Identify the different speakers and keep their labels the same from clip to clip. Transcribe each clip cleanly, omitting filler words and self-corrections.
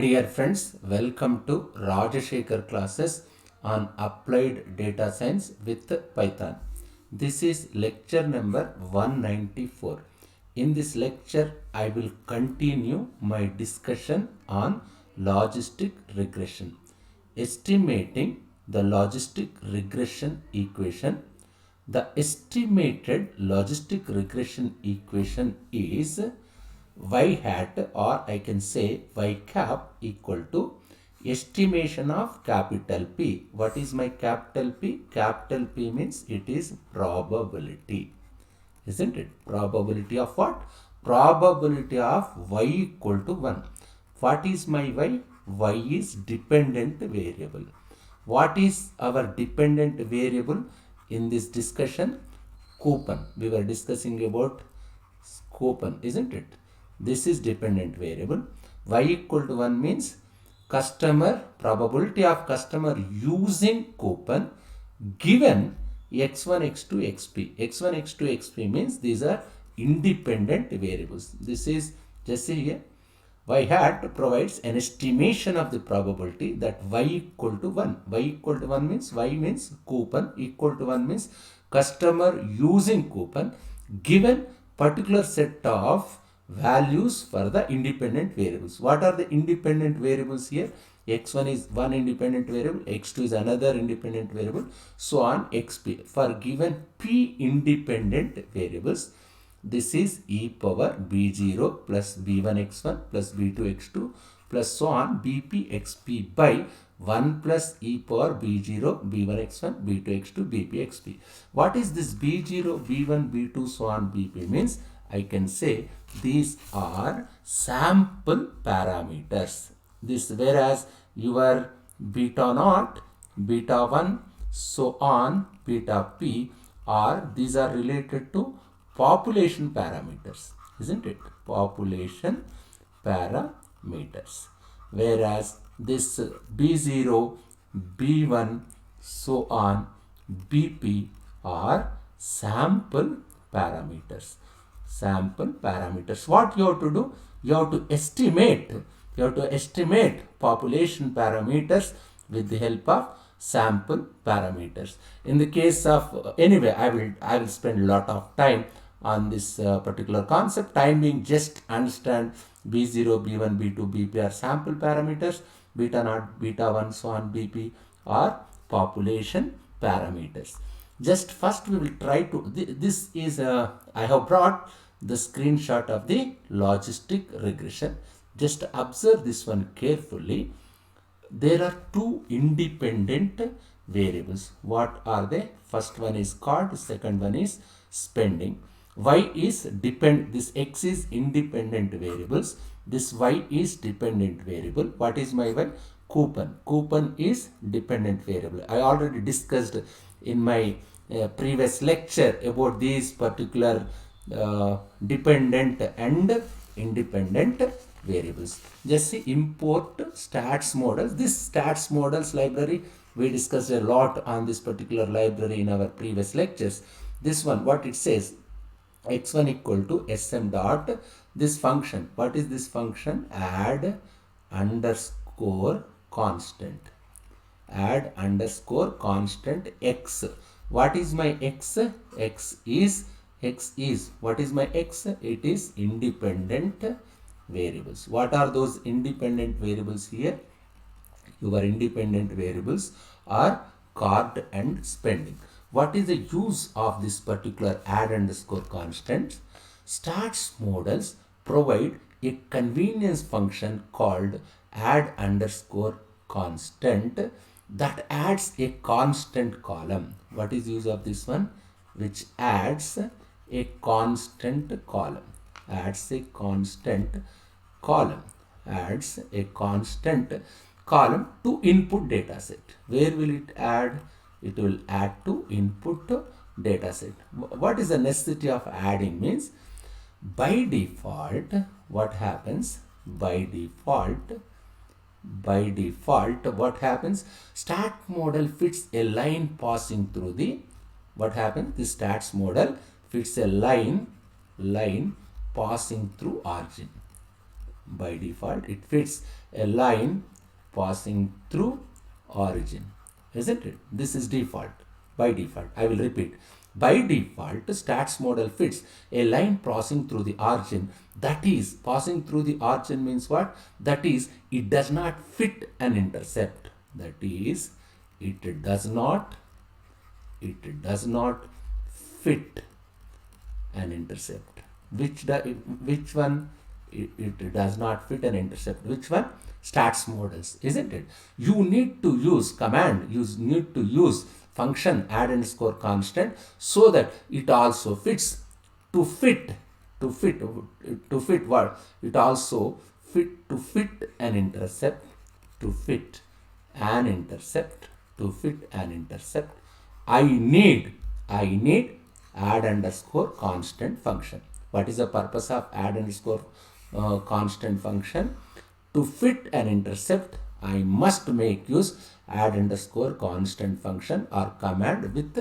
Speaker 1: Dear friends, welcome to Rajashekar classes on Applied Data Science with Python. This is lecture number 194. In this lecture, I will continue my discussion on logistic regression. Estimating the logistic regression equation. The estimated logistic regression equation is y hat, or I can say y cap, equal to estimation of capital P. What is my capital P? Capital P means it is probability, isn't it? Probability of what? Probability of y equal to 1. What is my y? Y is dependent variable. What is our dependent variable in this discussion? Coupon. We were discussing about coupon, isn't it? This is dependent variable. Y equal to 1 means customer, probability of customer using coupon given x1, x2, xp. x1, x2, xp means these are independent variables. This is just see here. Y hat provides an estimation of the probability that y equal to 1. Y equal to 1 means y means coupon, equal to 1 means customer using coupon given particular set of values for the independent variables. What are the independent variables here? X1 is one independent variable, X2 is another independent variable, so on xp. For given p independent variables, this is e power b0 plus b1 x1 plus b2 x2 plus so on bp xp by 1 plus e power b0 b1 x1 b2 x2 bp xp. What is this b0 b1 b2 so on bp means? I can say these are sample parameters. This, whereas your beta naught, beta 1, so on, beta p are, these are related to population parameters, isn't it? Population parameters. Whereas this b0, b1, so on, bp are sample parameters. Sample parameters. What you have to do? You have to estimate. You have to estimate population parameters with the help of sample parameters. In the case of anyway, I will spend a lot of time on this particular concept. Time being, just understand b0, b1, b2, bp are sample parameters. Beta naught, beta 1, so on, bp are population parameters. Just first we will try to, this is I have brought the screenshot of the logistic regression. Just observe this one carefully. There are two independent variables. What are they? First one is card, second one is spending. Y is this x is independent variables. This y is dependent variable. What is my y? Coupon. Coupon is dependent variable. I already discussed in my previous lecture about these particular dependent and independent variables. Just see, import stats models. This stats models library, we discussed a lot on this particular library in our previous lectures. This one, what it says, x1 equal to sm dot this function. What is this function? Add underscore constant. Add underscore constant x. What is my x? X is what is my x? It is independent variables. What are those independent variables here? Your independent variables are card and spending. What is the use of this particular add underscore constant? Stats models provide a convenience function called add underscore constant that adds a constant column. What is use of this one? Which adds a constant column. Adds a constant column. Adds a constant column to input data set. Where will it add? It will add to input data set. What is the necessity of adding? Means by default, what happens? By default, what happens? Stat model fits a line passing through the, what happens? The stats model fits a line passing through origin. By default, it fits a line passing through origin, isn't it? This is default, by default. I will repeat. By default, stats model fits a line passing through the origin. That is, passing through the origin means what? That is, it does not fit an intercept. That is, it does not fit an intercept. Which one? It does not fit an intercept. Which one? Stats models, isn't it? You need to use command, you need to use function add underscore constant so that it also fits. To fit what? It also to fit an intercept, to fit an intercept, I need add underscore constant function. What is the purpose of add underscore constant function? To fit an intercept, I must make use add underscore constant function or command with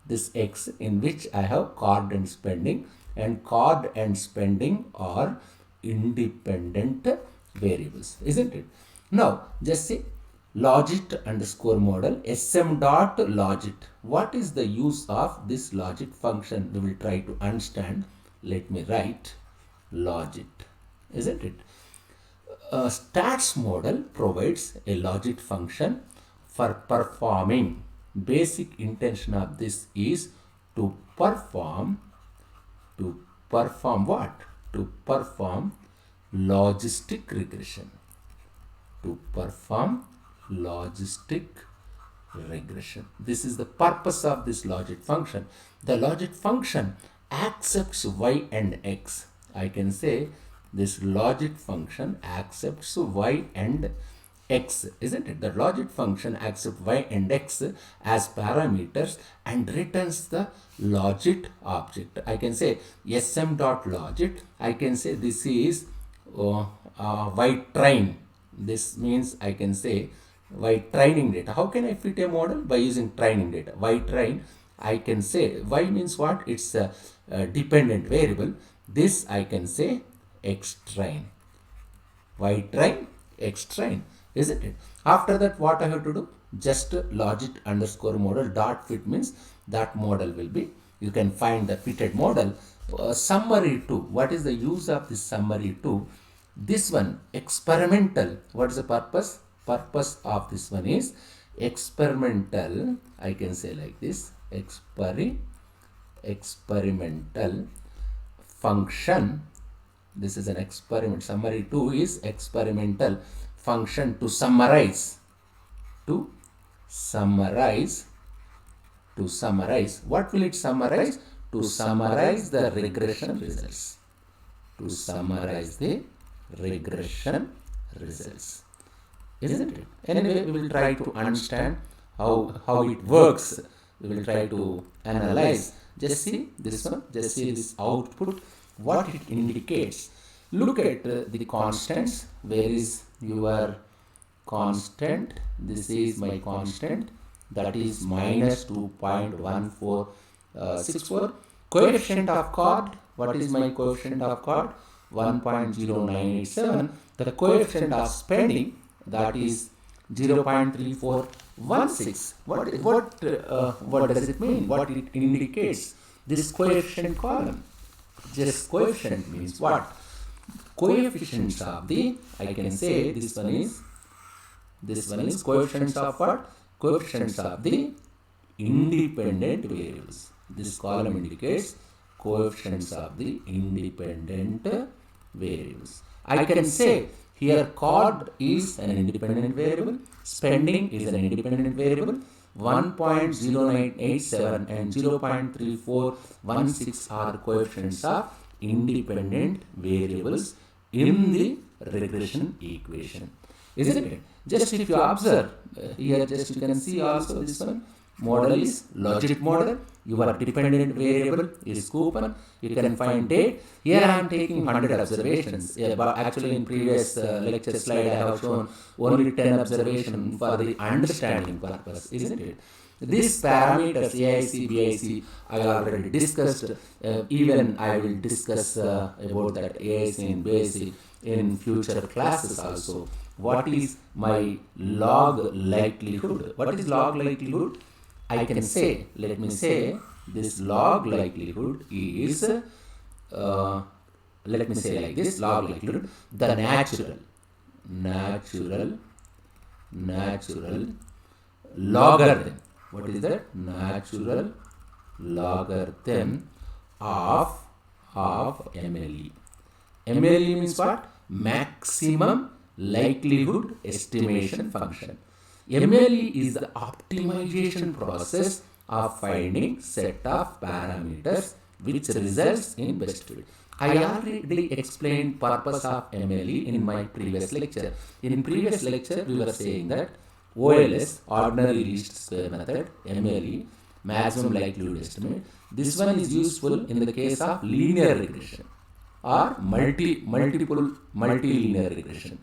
Speaker 1: this x, in which I have card and spending, and card and spending are independent variables, isn't it? Now just see logit underscore model sm dot logit. What is the use of this logit function? We will try to understand. Let me write logit, isn't it? Stats model provides a logit function for performing. Basic intention of this is to perform what? To perform logistic regression. To perform logistic regression. This is the purpose of this logit function. The logit function accepts y and x. I can say this logit function accepts y and x, isn't it? The logit function accepts y and x as parameters and returns the logit object. I can say sm.logit. I can say this is y train. This means I can say y training data. How can I fit a model? By using training data. Y train, I can say y means what? It's a dependent variable. This I can say x train. Y train, x train, isn't it? After that, what I have to do? Just logit underscore model dot fit means that model will be, you can find the fitted model. Summary 2. What is the use of this summary 2? This one, experimental. What is the purpose? Purpose of this one is experimental. I can say like this, experimental function. This is an experiment. Summary 2 is experimental function to summarize. To summarize. What will it summarize? To summarize the regression results. To summarize the regression results, isn't it? Anyway, we will try to understand how it works. We will try to analyze. Just see this one. Just see this output. What it indicates. Look at the constants. Where is your constant? This is my constant. That is minus 2.1464. Coefficient of chord. What is my coefficient of chord? 1.0987. The coefficient of spending, that is 0.3416. What does it mean? What it indicates? This coefficient column. Just coefficient means what? Coefficients of the, I can say this one is coefficients of what? Coefficients of the independent variables. This column indicates coefficients of the independent variables. I can say here chord is an independent variable, spending is an independent variable, 1.0987 and 0.3416 are coefficients of independent variables in the regression equation, isn't it? Just if you observe here, just you can see also this one. Model is logit model. Your dependent variable is coupon. You can find date. Here I am taking 100 observations. But actually in previous lecture slide I have shown only 10 observations for the understanding purpose, isn't it? These parameters AIC, BIC I already discussed. Even I will discuss about that AIC and BIC in future classes also. what is my log likelihood? What is log likelihood? I can say, let me say, this log likelihood is, let me say like this, log likelihood, the natural logarithm. What is that? Natural logarithm of MLE. MLE means what? Maximum likelihood estimation function. MLE is the optimization process of finding set of parameters which results in best fit. I already explained purpose of MLE in my previous lecture. In previous lecture, we were saying that OLS, ordinary least square method, MLE, maximum likelihood estimate. This one is useful in the case of linear regression or multilinear regression.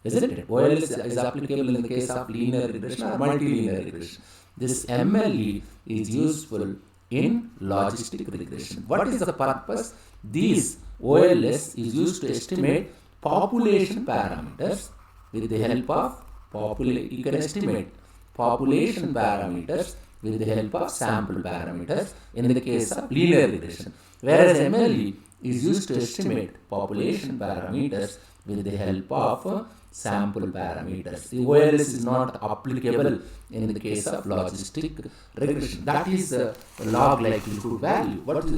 Speaker 1: Isn't it? OLS is applicable in the case of linear regression or multilinear regression. This MLE is useful in logistic regression. What is the purpose? These OLS is used to estimate population parameters with the help of you can estimate population parameters with the help of sample parameters in the case of linear regression. Whereas MLE is used to estimate population parameters with the help of sample parameters. The OLS is not applicable in the case of logistic regression. That is the log likelihood value. What is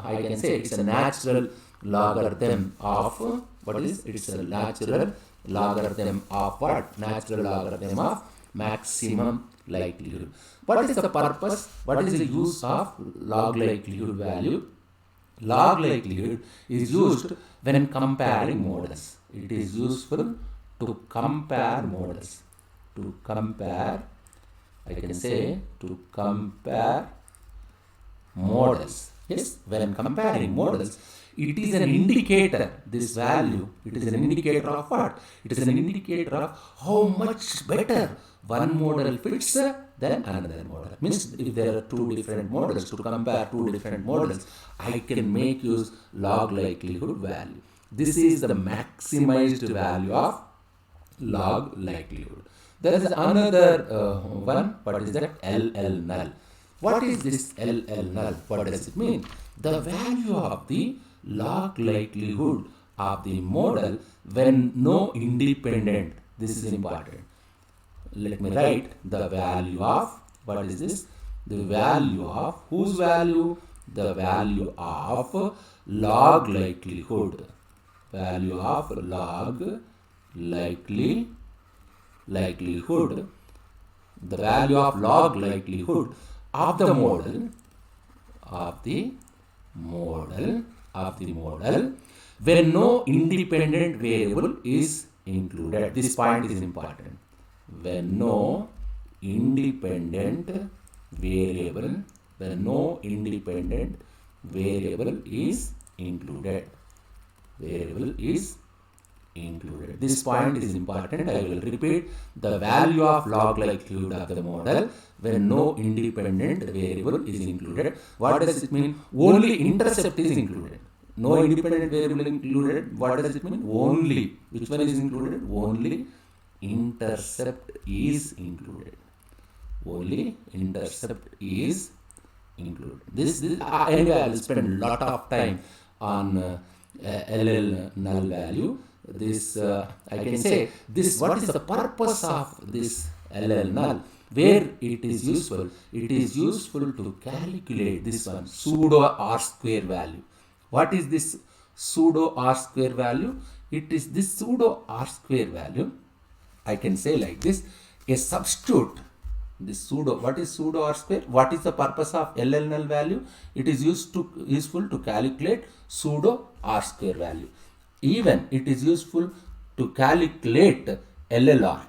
Speaker 1: I can say it's a natural logarithm of what is it's a natural logarithm of what? Natural logarithm of maximum likelihood. What is the purpose? What is the use of log likelihood value? Log likelihood is used when comparing models. It is useful to compare models. To compare, I can say, to compare models. Yes, when comparing models, it is an indicator, this value, it is an indicator of what? It is an indicator of how much better one model fits than another model. Means if there are two different models, to compare two different models, I can make use log likelihood value. This is the maximized value of log likelihood. There is another one, what is that? LL null. What is this LL null? What does it mean? The value of the log likelihood of the model when no independent, this is important. Let me write the value of, what is this? The value of, whose value? The value of log likelihood. Value of log likelihood. The value of log likelihood of the model, when no independent variable is included. This point is important. When no independent variable is included. This point is important. I will repeat. The value of log likelihood of the model when no independent variable is included. What does it mean? Only intercept is included. No independent variable included. What does it mean? Only. Which one is included? Only intercept is included. Only intercept is included. This anyway, I will spend a lot of time on LL null value. This I can say this. What is the purpose of this LL null? Where it is useful? It is useful to calculate this one, pseudo R square value. What is this pseudo R square value? It is this pseudo R square value. I can say like this: a substitute. This pseudo. What is pseudo R square? What is the purpose of LL null value? It is useful to calculate pseudo R square value. Even it is useful to calculate LLR.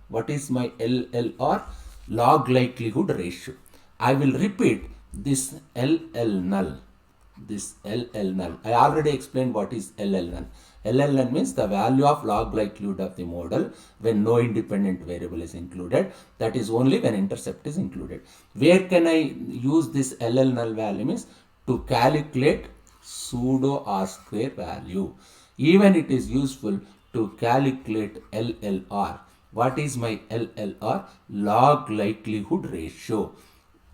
Speaker 1: What is my LLR? Log likelihood ratio. I will repeat this LL null. This LL null. I already explained what is LL null. LL null means the value of log likelihood of the model when no independent variable is included. That is only when intercept is included. Where can I use this LL null value? Means to calculate pseudo R square value. Even it is useful to calculate LLR. What is my LLR? Log likelihood ratio.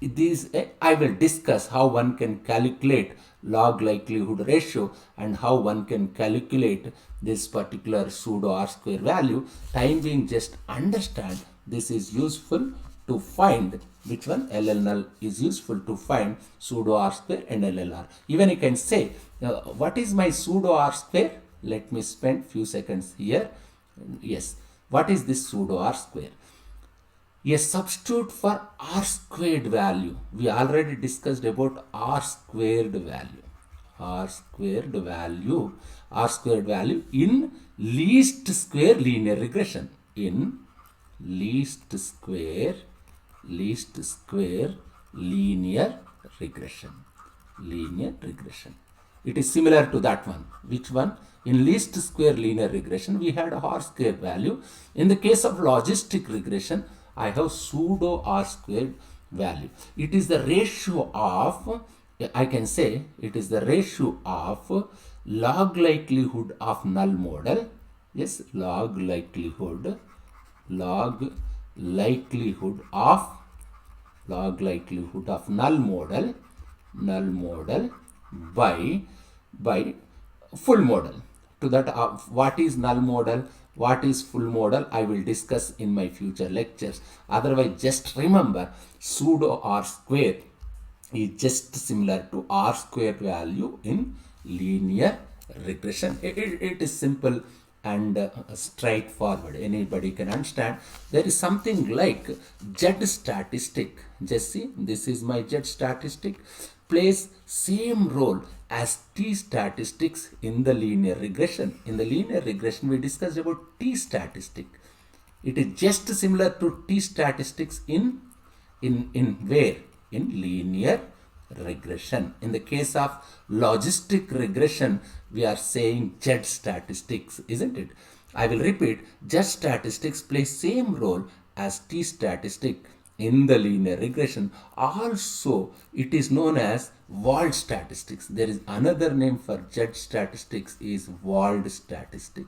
Speaker 1: These I will discuss how one can calculate log likelihood ratio and how one can calculate this particular pseudo R square value. Time being, just understand this is useful to find which one LL null is useful to find pseudo R square and LLR. Even you can say what is my pseudo R square? Let me spend few seconds here. Yes, what is this pseudo R square? A substitute for R squared value. We already discussed about R squared value. R squared value. R squared value in least square linear regression. In least square linear regression. Linear regression. It is similar to that one. Which one? In least square linear regression, we had R square value. In the case of logistic regression, I have pseudo R squared value. It is the ratio of, I can say, it is the ratio of log likelihood of null model. Yes, log likelihood of null model by full model. To that, what is null model, what is full model, I will discuss in my future lectures. Otherwise, just remember pseudo R square is just similar to R square value in linear regression. It is simple and straightforward. Anybody can understand. There is something like Z statistic. Just see, this is my Z statistic, plays same role as T statistics in the linear regression. In the linear regression, we discussed about T statistic. It is just similar to T statistics in where? In linear regression. In the case of logistic regression, we are saying Z statistics, isn't it? I will repeat, Z statistics play same role as T statistic in the linear regression. Also, it is known as Wald statistics. There is another name for Z statistics is Wald statistic.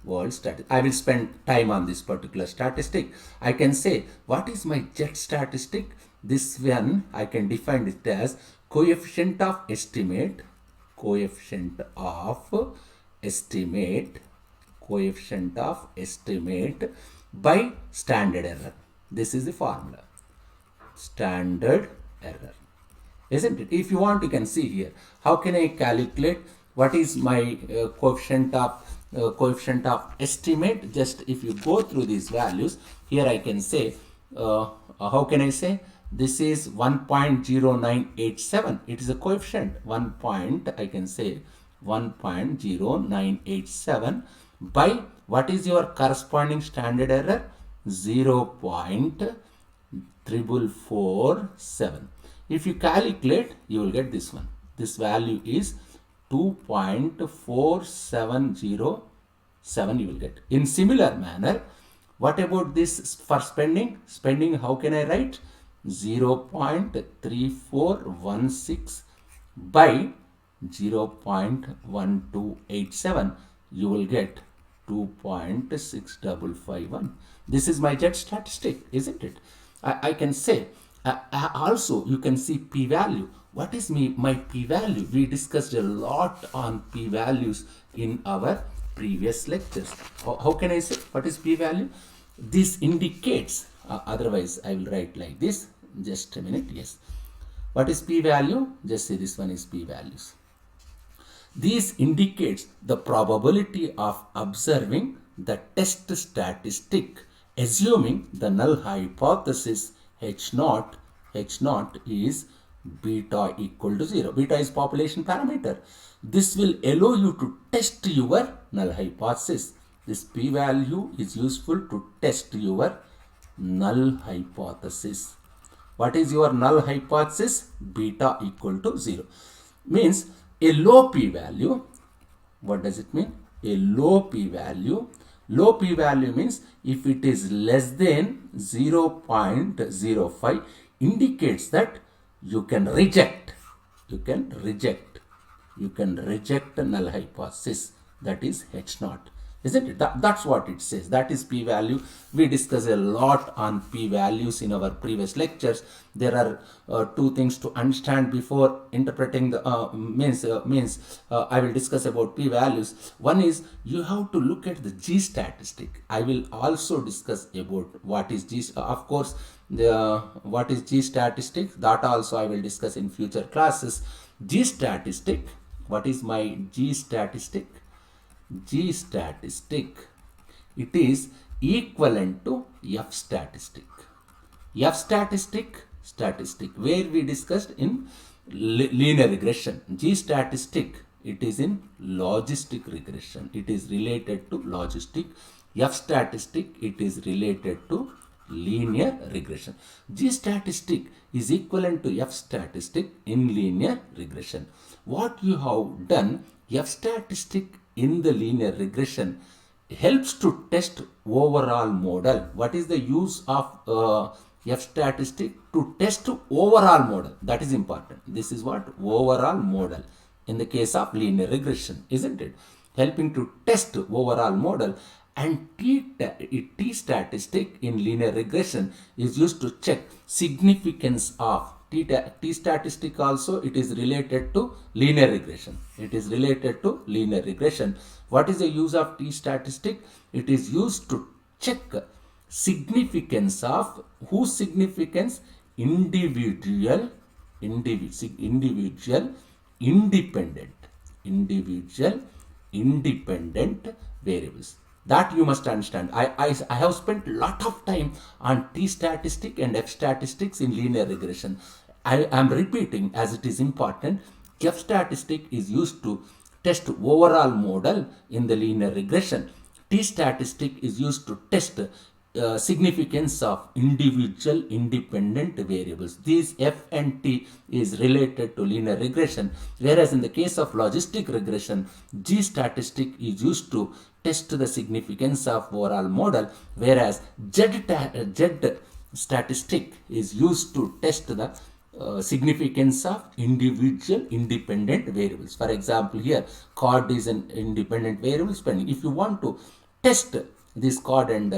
Speaker 1: I will spend time on this particular statistic. I can say, what is my Z statistic? This one, I can define it as coefficient of estimate by standard error. This is the formula. Standard error. Isn't it? If you want, you can see here. How can I calculate what is my coefficient of estimate? Just if you go through these values, here I can say, how can I say? This is 1.0987. It is a coefficient. I can say 1.0987 by what is your corresponding standard error? 0.447. If you calculate, you will get this one. This value is 2.4707 you will get. In similar manner, what about this for spending? Spending, how can I write? 0.3416 by 0.1287. You will get 2.6551. This is my Z statistic, isn't it? I can say, also you can see p-value. What is my p-value? We discussed a lot on p-values in our previous lectures. How can I say what is p-value? This indicates, otherwise I will write like this. Just a minute. Yes. What is p-value? Just say this one is p-values. This indicates the probability of observing the test statistic, assuming the null hypothesis H0 is beta equal to 0. Beta is population parameter. This will allow you to test your null hypothesis. This p-value is useful to test your null hypothesis. What is your null hypothesis? Beta equal to 0. Means a low p-value. What does it mean? A low p-value. Low p-value means if it is less than 0.05 indicates that you can reject the null hypothesis, that is H0. isn't it? That's what it says. That is p-value. We discussed a lot on p-values in our previous lectures. There are two things to understand before interpreting the I will discuss about p-values. One is you have to look at the G statistic. I will also discuss about what is G. Of course, what is G statistic, that also I will discuss in future classes. G statistic, what is my G statistic? G statistic, it is equivalent to F statistic. F statistic where we discussed in linear regression. G statistic, it is in logistic regression. It is related to logistic. F statistic, it is related to linear regression. G statistic is equivalent to F statistic in linear regression. What you have done, F statistic in the linear regression helps to test overall model. What is the use of F statistic? To test overall model. That is important. This is what overall model in the case of linear regression, isn't it? Helping to test overall model. And T statistic in linear regression is used to check significance of T statistic. Also, it is related to linear regression. It is related to linear regression. What is the use of T statistic? It is used to check significance of whose significance? Individual independent variables. That you must understand. I have spent a lot of time on T statistic and F statistics in linear regression. I am repeating as it is important. F statistic is used to test overall model in the linear regression. T statistic is used to test significance of individual independent variables. These F and T is related to linear regression, whereas in the case of logistic regression, G statistic is used to test the significance of overall model, whereas Z statistic is used to test the significance of individual independent variables. For example, here chord is an independent variable, spending. If you want to test this chord and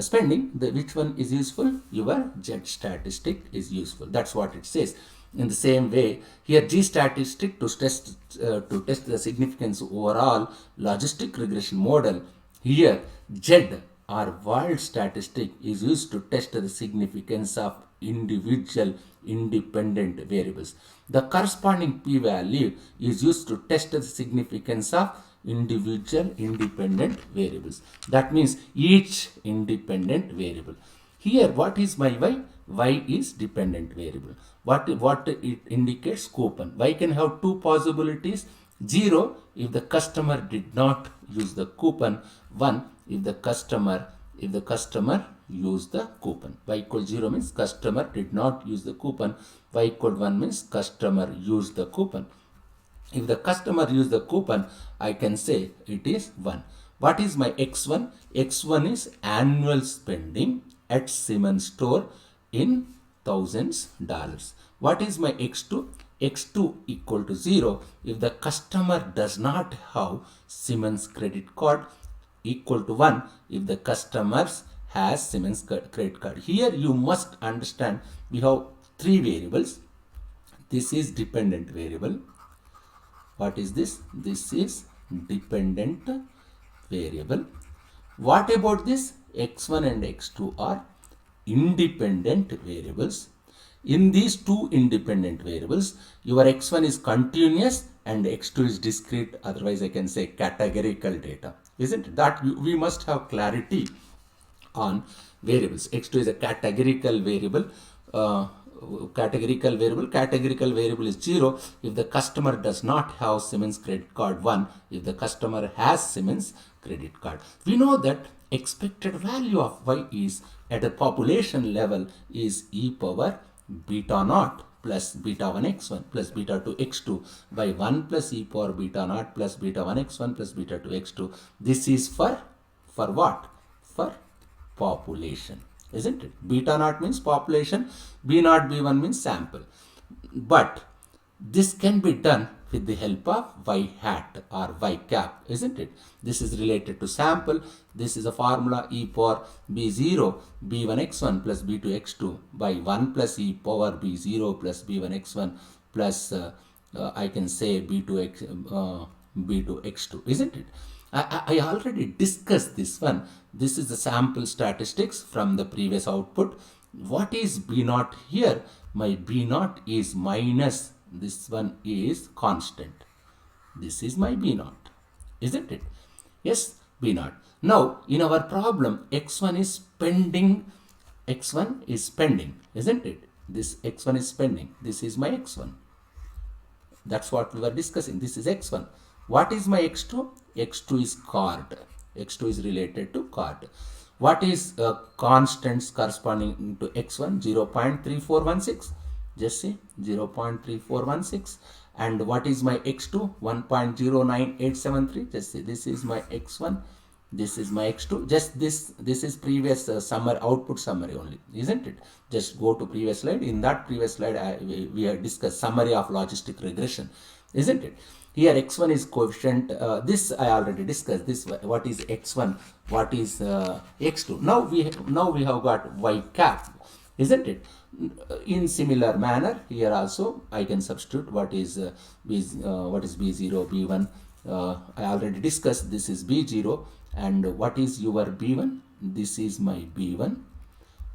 Speaker 1: spending, which one is useful? Your Z statistic is useful. That's what it says. In the same way, here G statistic to test the significance overall logistic regression model. Here Z or world statistic is used to test the significance of individual independent variables. The corresponding p-value is used to test the significance of individual independent variables. That means each independent variable. Here, what is my y? Y is dependent variable. What it indicates? Coupon. Y can have two possibilities. 0 if the customer did not use the coupon. 1 if the customer used the coupon. Y equal 0 means customer did not use the coupon. Y equal 1 means customer used the coupon. If the customer used the coupon, I can say it is 1. What is my X1? X1 is annual spending at Siemens store in $1000s. What is my X2? X2 equal to 0 if the customer does not have Siemens credit card, equal to 1 if the customer has Siemens credit card. Here you must understand we have three variables. This is dependent variable. What is this? This is dependent variable. What about this? X1 and X2 are independent variables. In these two independent variables, your X1 is continuous and X2 is discrete, otherwise I can say categorical data. Isn't it? That we must have clarity on variables. X2 is a categorical variable. Categorical variable is 0 if the customer does not have Siemens credit card. 1 if the customer has Siemens credit card. We know that expected value of y is at a population level is e power beta naught plus beta 1 x1 plus beta 2 x2 by 1 plus e power beta naught plus beta 1 x1 plus beta 2 x2. This is for what? For population. Isn't it? Beta naught means population, B naught B1 means sample. But this can be done with the help of y hat or y cap, isn't it? This is related to sample. This is a formula e power b0 b1 x1 plus b2 x2 by 1 plus e power b0 plus b1 x1 plus I can say b2 x2, isn't it? I already discussed this one. This is the sample statistics from the previous output. What is B naught here? My B naught is minus, this one is constant. This is my B naught, isn't it? Yes, B naught. Now, in our problem, x1 is pending. X1 is pending, isn't it? This x1 is pending. This is my x1. That's what we were discussing. This is x1. What is my x2? x2 is chord. x2 is related to chord. What is constants corresponding to x1? 0.3416. Just see, 0.3416. And what is my x2? 1.09873. Just see, this is my x1. This is my x2. Just this is previous summary, output summary only, isn't it? Just go to previous slide. In that previous slide, we have discussed summary of logistic regression, isn't it? Here x1 is coefficient. This I already discussed. This, what is x1? What is x2? Now we have got y cap, isn't it? In similar manner, here also I can substitute what is b0, b1. I already discussed. This is b0, and what is your b1? This is my b1.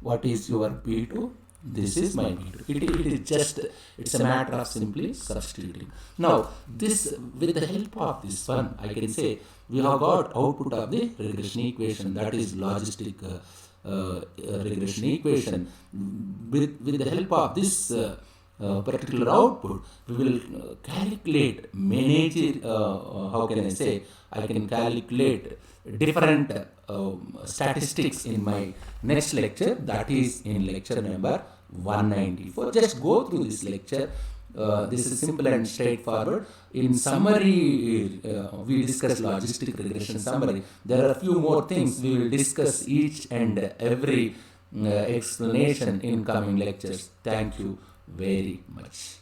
Speaker 1: What is your b2? This is my b2. It is just, it's a matter of simply substituting. Now, this, with the help of this one, I can say we have got output of the regression equation, that is logistic regression equation. With the help of this particular output, we will calculate, manage, how can I say, I can calculate different statistics in my next lecture, that is in lecture number 194. Just go through this lecture. This is simple and straightforward. In summary, we discuss logistic regression summary. There are a few more things. We will discuss each and every explanation in coming lectures. Thank you very much.